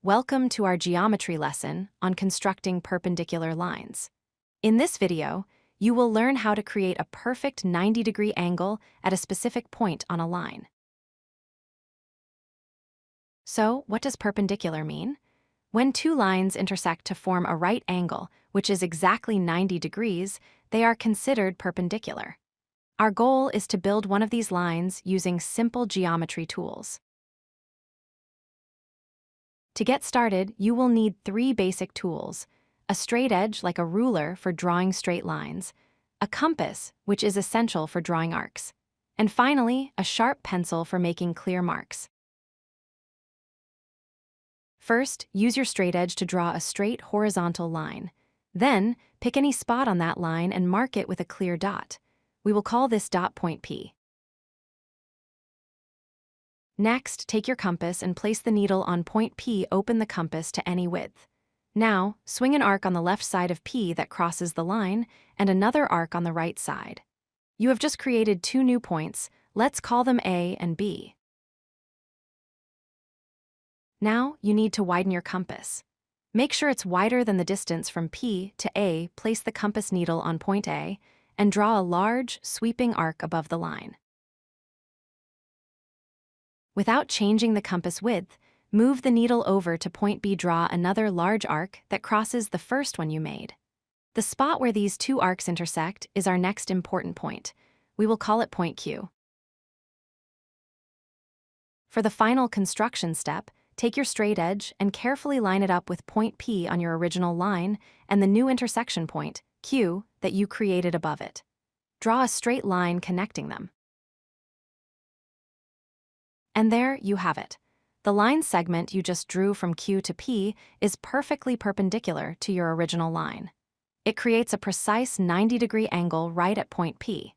Welcome to our geometry lesson on constructing perpendicular lines. In this video, you will learn how to create a perfect 90-degree angle at a specific point on a line. So, what does perpendicular mean? When two lines intersect to form a right angle, which is exactly 90 degrees, they are considered perpendicular. Our goal is to build one of these lines using simple geometry tools. To get started, you will need three basic tools: a straight edge like a ruler for drawing straight lines, a compass, which is essential for drawing arcs, and finally, a sharp pencil for making clear marks. First, use your straight edge to draw a straight horizontal line. Then, pick any spot on that line and mark it with a clear dot. We will call this dot point P. Next, take your compass and place the needle on point P. Open the compass to any width. Now, swing an arc on the left side of P that crosses the line, and another arc on the right side. You have just created two new points. Let's call them A and B. Now, you need to widen your compass. Make sure it's wider than the distance from P to A. Place the compass needle on point A, and draw a large, sweeping arc above the line. Without changing the compass width, move the needle over to point B. Draw another large arc that crosses the first one you made. The spot where these two arcs intersect is our next important point. We will call it point Q. For the final construction step, take your straight edge and carefully line it up with point P on your original line and the new intersection point, Q, that you created above it. Draw a straight line connecting them. And there you have it. The line segment you just drew from Q to P is perfectly perpendicular to your original line. It creates a precise 90-degree angle right at point P.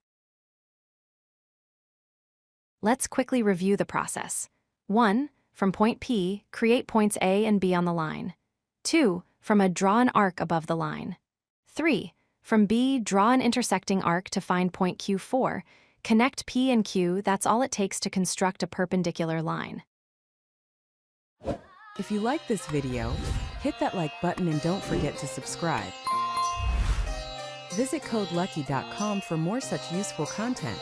Let's quickly review the process. 1. From point P, create points A and B on the line. 2. From A, draw an arc above the line. 3. From B, draw an intersecting arc to find point Q. 4. Connect P and Q. That's all it takes to construct a perpendicular line. If you like this video, hit that like button and don't forget to subscribe. Visit codelucky.com for more such useful content.